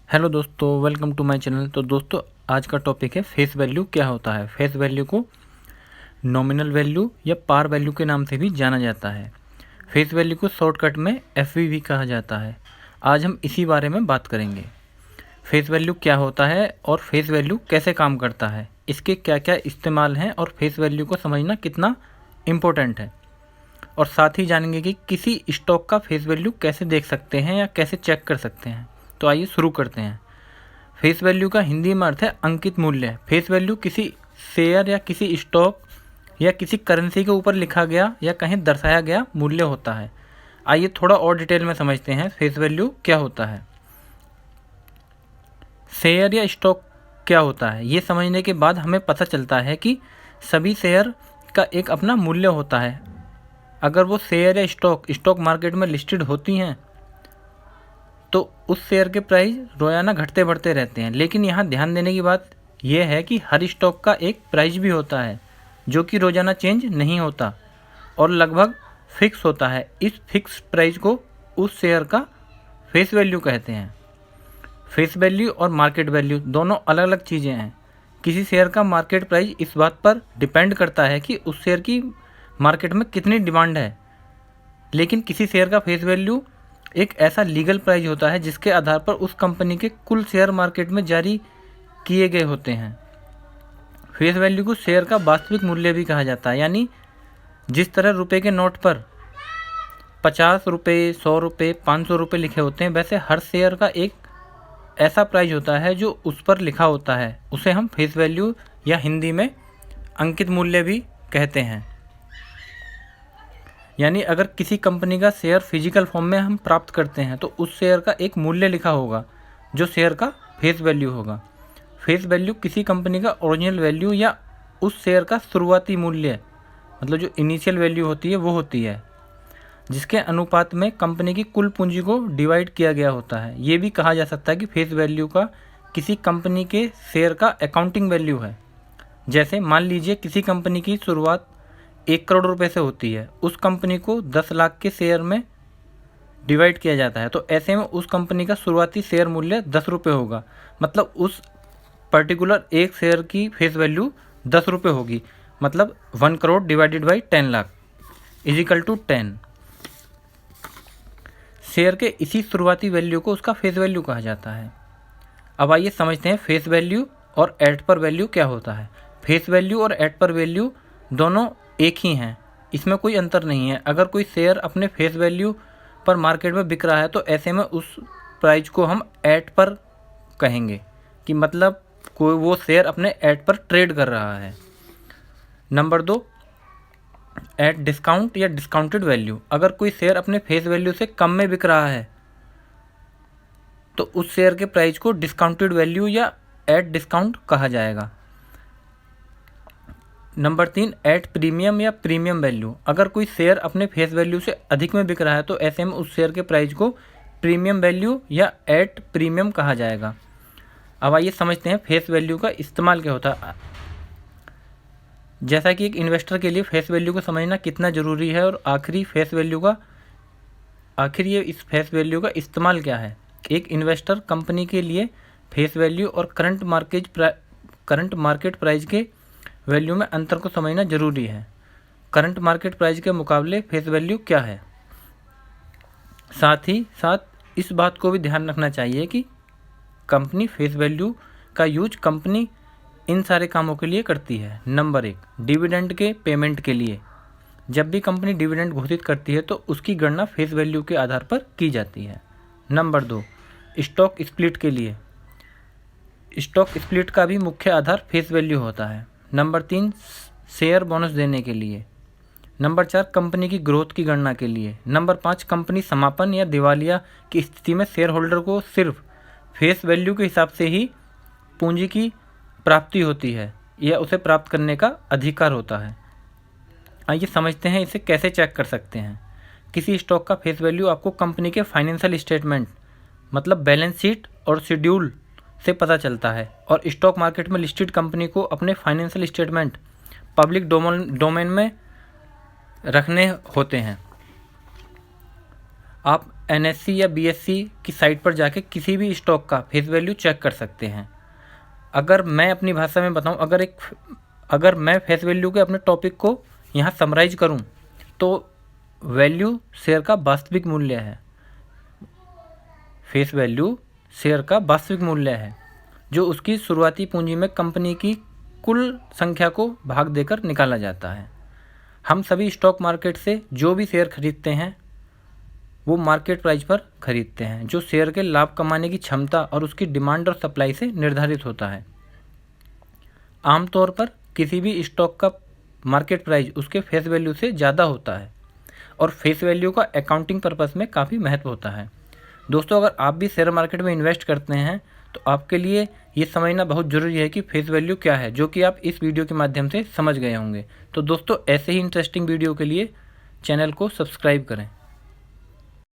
Hello दोस्तों, welcome to my channel. तो दोस्तों, आज का टॉपिक है फेस वैल्यू क्या होता है। फेस वैल्यू को नॉमिनल वैल्यू या पार वैल्यू के नाम से भी जाना जाता है। फेस वैल्यू को शॉर्टकट में एफवी भी कहा जाता है। आज हम इसी बारे में बात करेंगे। फेस वैल्यू क्या होता है और फेस वैल्यू कैसे काम करता है, इसके क्या क्या इस्तेमाल हैं और फेस वैल्यू को समझना कितना इम्पोर्टेंट है। और साथ ही जानेंगे कि किसी स्टॉक का फेस वैल्यू कैसे देख सकते हैं या कैसे चेक कर सकते हैं। तो आइए शुरू करते हैं। फेस वैल्यू का हिंदी में अर्थ है अंकित मूल्य। फेस वैल्यू किसी शेयर या किसी स्टॉक या किसी करेंसी के ऊपर लिखा गया या कहीं दर्शाया गया मूल्य होता है। आइए थोड़ा और डिटेल में समझते हैं फेस वैल्यू क्या होता है। शेयर या स्टॉक क्या होता है, ये समझने के बाद हमें पता चलता है कि सभी शेयर का एक अपना मूल्य होता है। अगर वो शेयर या स्टॉक मार्केट में लिस्टेड होती हैं तो उस शेयर के प्राइस रोजाना घटते बढ़ते रहते हैं। लेकिन यहाँ ध्यान देने की बात यह है कि हर स्टॉक का एक प्राइस भी होता है जो कि रोजाना चेंज नहीं होता और लगभग फिक्स होता है। इस फिक्स प्राइस को उस शेयर का फेस वैल्यू कहते हैं। फेस वैल्यू और मार्केट वैल्यू दोनों अलग अलग चीज़ें हैं। किसी शेयर का मार्केट प्राइस इस बात पर डिपेंड करता है कि उस शेयर की मार्केट में कितनी डिमांड है। लेकिन किसी शेयर का फेस वैल्यू एक ऐसा लीगल प्राइस होता है जिसके आधार पर उस कंपनी के कुल शेयर मार्केट में जारी किए गए होते हैं। फेस वैल्यू को शेयर का वास्तविक मूल्य भी कहा जाता है। यानी जिस तरह रुपए के नोट पर 50 रुपये, 100 रुपये, 500 रुपये लिखे होते हैं, वैसे हर शेयर का एक ऐसा प्राइस होता है जो उस पर लिखा होता है। उसे हम फेस वैल्यू या हिंदी में अंकित मूल्य भी कहते हैं। यानी अगर किसी कंपनी का शेयर फिजिकल फॉर्म में हम प्राप्त करते हैं तो उस शेयर का एक मूल्य लिखा होगा जो शेयर का फेस वैल्यू होगा। फेस वैल्यू किसी कंपनी का ओरिजिनल वैल्यू या उस शेयर का शुरुआती मूल्य, मतलब जो इनिशियल वैल्यू होती है वो होती है, जिसके अनुपात में कंपनी की कुल पूंजी को डिवाइड किया गया होता है। ये भी कहा जा सकता है कि फेस वैल्यू का किसी कंपनी के शेयर का अकाउंटिंग वैल्यू है। जैसे मान लीजिए किसी कंपनी की शुरुआत 1 करोड़ रुपए से होती है, उस कंपनी को 10 लाख के शेयर में डिवाइड किया जाता है, तो ऐसे में उस कंपनी का शुरुआती शेयर मूल्य 10 रुपये होगा। मतलब उस पर्टिकुलर एक शेयर की फेस वैल्यू 10 रुपये होगी। मतलब 1 crore divided by 10 lakh equal to 10। Share के इसी शुरुआती वैल्यू को उसका फेस वैल्यू कहा जाता है। अब आइए समझते हैं फेस वैल्यू और एट पर वैल्यू क्या होता है। फेस वैल्यू और एट पर वैल्यू दोनों एक ही हैं, इसमें कोई अंतर नहीं है। अगर कोई शेयर अपने फेस वैल्यू पर मार्केट में बिक रहा है तो ऐसे में उस प्राइस को हम एट पर कहेंगे, कि मतलब कोई वो शेयर अपने एट पर ट्रेड कर रहा है। नंबर 2, एट डिस्काउंट या डिस्काउंटेड वैल्यू। अगर कोई शेयर अपने फेस वैल्यू से कम में बिक रहा है तो उस शेयर के प्राइस को डिस्काउंटेड वैल्यू या एट डिस्काउंट कहा जाएगा। नंबर 3, एट प्रीमियम या प्रीमियम वैल्यू। अगर कोई शेयर अपने फेस वैल्यू से अधिक में बिक रहा है तो ऐसे में उस शेयर के प्राइस को प्रीमियम वैल्यू या एट प्रीमियम कहा जाएगा। अब आइए समझते हैं फेस वैल्यू का इस्तेमाल क्या होता है। जैसा कि एक इन्वेस्टर के लिए फेस वैल्यू को समझना कितना ज़रूरी है और आखिर ये इस फेस वैल्यू का इस्तेमाल क्या है। एक इन्वेस्टर कंपनी के लिए फेस वैल्यू और करंट मार्केट प्राइस के वैल्यू में अंतर को समझना जरूरी है। करंट मार्केट प्राइस के मुकाबले फेस वैल्यू क्या है। साथ ही साथ इस बात को भी ध्यान रखना चाहिए कि कंपनी फेस वैल्यू का यूज कंपनी इन सारे कामों के लिए करती है। नंबर 1, डिविडेंड के पेमेंट के लिए। जब भी कंपनी डिविडेंड घोषित करती है तो उसकी गणना फेस वैल्यू के आधार पर की जाती है। नंबर 2, स्टॉक स्प्लिट के लिए। स्टॉक स्प्लिट का भी मुख्य आधार फेस वैल्यू होता है। नंबर 3, शेयर बोनस देने के लिए। नंबर 4, कंपनी की ग्रोथ की गणना के लिए। नंबर 5, कंपनी समापन या दिवालिया की स्थिति में शेयर होल्डर को सिर्फ फेस वैल्यू के हिसाब से ही पूंजी की प्राप्ति होती है या उसे प्राप्त करने का अधिकार होता है। आइए समझते हैं इसे कैसे चेक कर सकते हैं। किसी स्टॉक का फेस वैल्यू आपको कंपनी के फाइनेंशियल स्टेटमेंट, मतलब बैलेंस शीट और शेड्यूल से पता चलता है। और स्टॉक मार्केट में लिस्टेड कंपनी को अपने फाइनेंशियल स्टेटमेंट पब्लिक डोमेन में रखने होते हैं। आप NSE या BSE की साइट पर जाके किसी भी स्टॉक का फेस वैल्यू चेक कर सकते हैं। अगर मैं अपनी भाषा में बताऊं, अगर मैं फेस वैल्यू के अपने टॉपिक को यहाँ समराइज करूं तो वैल्यू शेयर का वास्तविक मूल्य है। फेस वैल्यू शेयर का वास्तविक मूल्य है जो उसकी शुरुआती पूंजी में कंपनी की कुल संख्या को भाग देकर निकाला जाता है। हम सभी स्टॉक मार्केट से जो भी शेयर खरीदते हैं वो मार्केट प्राइस पर खरीदते हैं, जो शेयर के लाभ कमाने की क्षमता और उसकी डिमांड और सप्लाई से निर्धारित होता है। आमतौर पर किसी भी स्टॉक का मार्केट प्राइस उसके फेस वैल्यू से ज़्यादा होता है और फेस वैल्यू का अकाउंटिंग पर्पस में काफ़ी महत्व होता है। दोस्तों, अगर आप भी शेयर मार्केट में इन्वेस्ट करते हैं तो आपके लिए ये समझना बहुत ज़रूरी है कि फेस वैल्यू क्या है, जो कि आप इस वीडियो के माध्यम से समझ गए होंगे। तो दोस्तों, ऐसे ही इंटरेस्टिंग वीडियो के लिए चैनल को सब्सक्राइब करें।